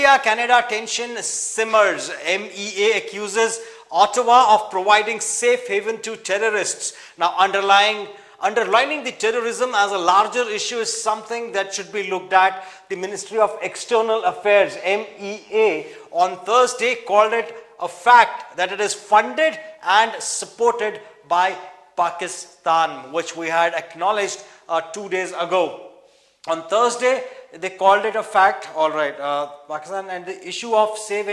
India-Canada tension simmers. MEA accuses Ottawa of providing safe haven to terrorists. Now, underlining the terrorism as a larger issue is something that should be looked at. The Ministry of External Affairs, MEA, on Thursday called it a fact that it is funded and supported by Pakistan, which we had acknowledged 2 days ago. On Thursday, they called it a fact. All right, Pakistan, and the issue of safe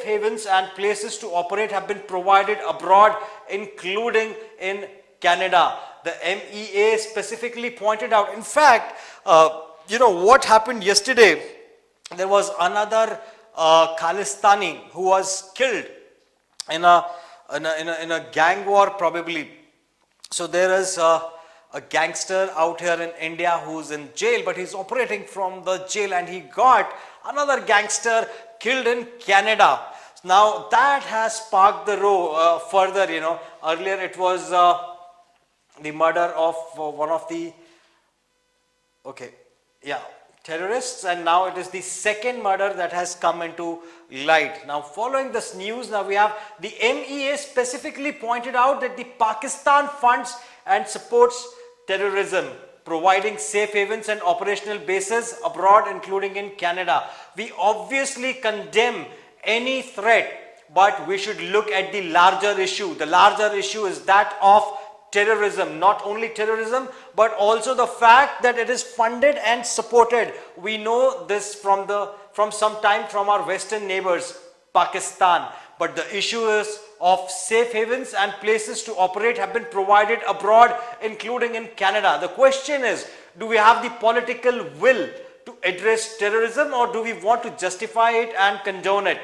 havens and places to operate have been provided abroad, including in Canada. The MEA specifically pointed out. In fact, what happened yesterday? There was another Khalistani who was killed in a gang war, probably. So there is a gangster out here in India who's in jail, but he's operating from the jail, and he got another gangster killed in Canada. Now that has sparked the row further. Earlier it was the murder of one of the terrorists, and now it is the second murder that has come into light. Now, following this news, now we have the MEA specifically pointed out that the Pakistan funds and supports terrorism, providing safe havens and operational bases abroad, including in Canada. We obviously condemn any threat, but we should look at the larger issue. The larger issue is that of terrorism, not only terrorism, but also the fact that it is funded and supported. We know this from some time from our western neighbors, Pakistan. But the issue is of safe havens and places to operate have been provided abroad, including in Canada. The question is, do we have the political will to address terrorism, or do we want to justify it and condone it?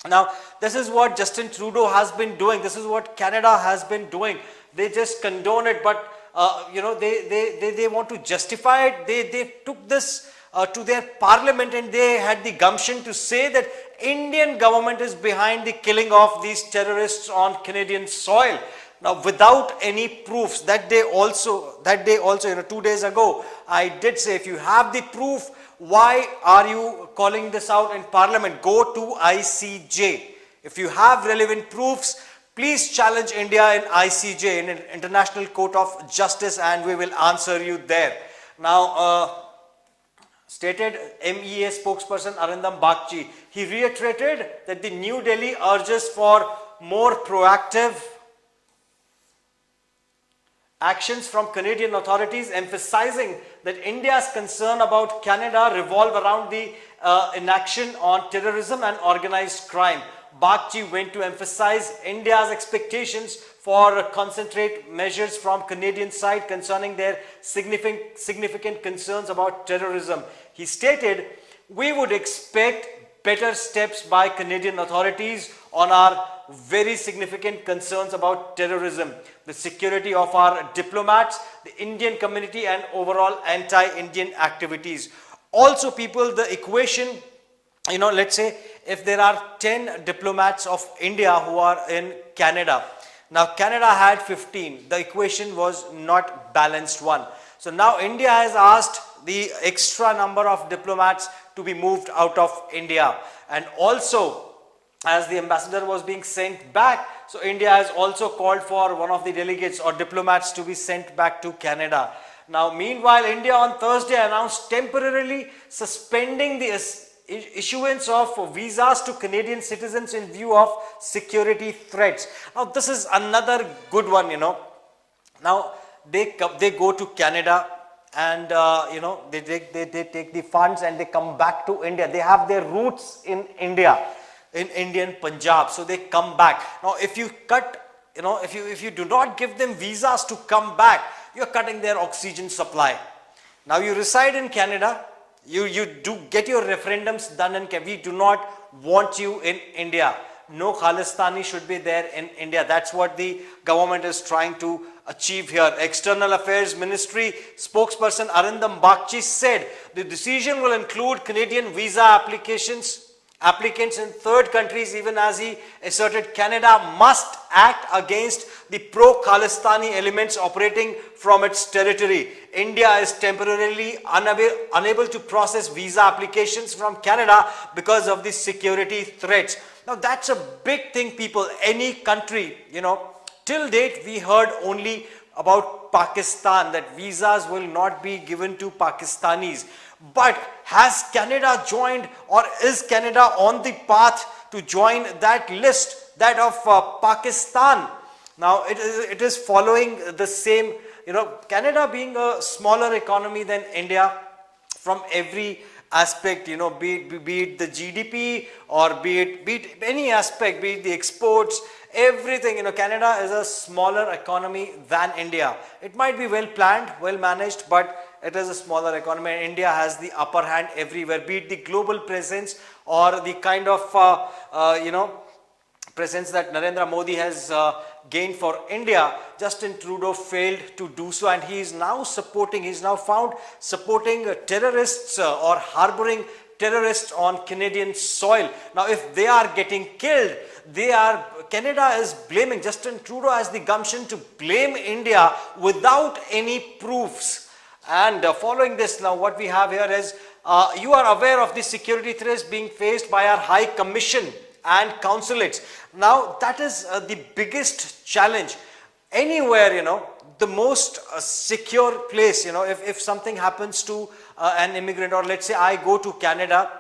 Now, this is what Justin Trudeau has been doing. This is what Canada has been doing. They just condone it, but they want to justify it. They took this to their parliament, and they had the gumption to say that Indian government is behind the killing of these terrorists on Canadian soil. Now, without any proofs, that day also, 2 days ago, I did say, if you have the proof, why are you calling this out in parliament? Go to ICJ. If you have relevant proofs, please challenge India in ICJ, in an International Court of Justice, and we will answer you there. Now, stated MEA spokesperson Arindam Bagchi, he reiterated that the New Delhi urges for more proactive actions from Canadian authorities, emphasizing that India's concern about Canada revolve around the inaction on terrorism and organized crime. Bagchi went to emphasize India's expectations for concentrate measures from Canadian side concerning their significant concerns about terrorism. He stated, we would expect better steps by Canadian authorities on our very significant concerns about terrorism, the security of our diplomats, the Indian community, and overall anti-Indian activities. Also, people, the equation, let's say if there are 10 diplomats of India who are in Canada. Now, Canada had 15. The equation was not balanced one. So now India has asked the extra number of diplomats to be moved out of India. And also, as the ambassador was being sent back, so India has also called for one of the delegates or diplomats to be sent back to Canada. Now, meanwhile, India on Thursday announced temporarily suspending the issuance of visas to Canadian citizens in view of security threats. Now, this is another good one, Now, they go to Canada, and they take the funds and they come back to India. They have their roots in India, in Indian Punjab, so they come back. Now, if you cut, if you do not give them visas to come back, you're cutting their oxygen supply. Now, you reside in Canada, you do get your referendums done in Canada. We do not want you in India. No Khalistani should be there in India. That's what the government is trying to achieve here. External Affairs Ministry spokesperson Arindam Bagchi said the decision will include Canadian visa applications applicants in third countries, even as he asserted Canada must act against the pro-Khalistani elements operating from its territory. India is temporarily unable to process visa applications from Canada because of the security threats. Now that's a big thing, people. Any country, till date we heard only about Pakistan, that visas will not be given to Pakistanis. But has Canada joined, or is Canada on the path to join that list, that of Pakistan? Now it is following the same, Canada being a smaller economy than India from every aspect, be it the GDP, or be it any aspect, be it the exports, everything. Canada is a smaller economy than India. It might be well planned, well managed, but it is a smaller economy. India has the upper hand everywhere, be it the global presence or the kind of presence that Narendra Modi has gained for India. Justin Trudeau failed to do so, and he is now found supporting terrorists or harboring terrorists on Canadian soil. Now if they are getting killed, Canada is blaming, Justin Trudeau has the gumption to blame India without any proofs. And following this, now what we have here is, you are aware of the security threats being faced by our High Commission and consulates. Now that is the biggest challenge. Anywhere, the most secure place, if something happens to an immigrant, or let's say I go to Canada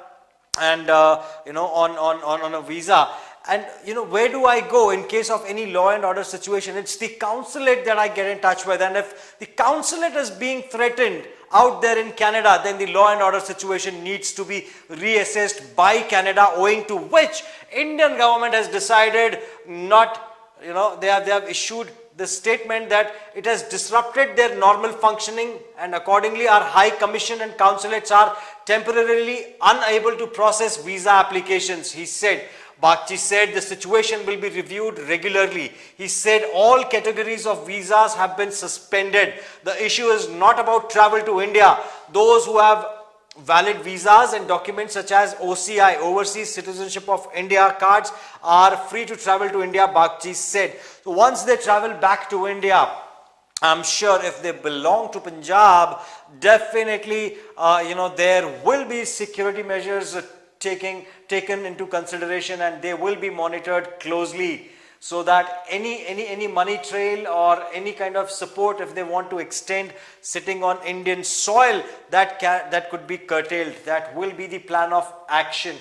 and on a visa, and where do I go in case of any law and order situation? It's the consulate that I get in touch with. And if the consulate is being threatened out there in Canada, then the law and order situation needs to be reassessed by Canada, owing to which Indian government has decided not, they have issued the statement that it has disrupted their normal functioning, and accordingly our High Commission and consulates are temporarily unable to process visa applications, he said. Bagchi said the situation will be reviewed regularly. He said all categories of visas have been suspended. The issue is not about travel to India. Those who have valid visas and documents such as OCI, Overseas Citizenship of India cards, are free to travel to India, Bagchi said. So once they travel back to India, I'm sure if they belong to Punjab, definitely, there will be security measures taken into consideration, and they will be monitored closely, so that any money trail or any kind of support, if they want to extend sitting on Indian soil, that could be curtailed. That will be the plan of action.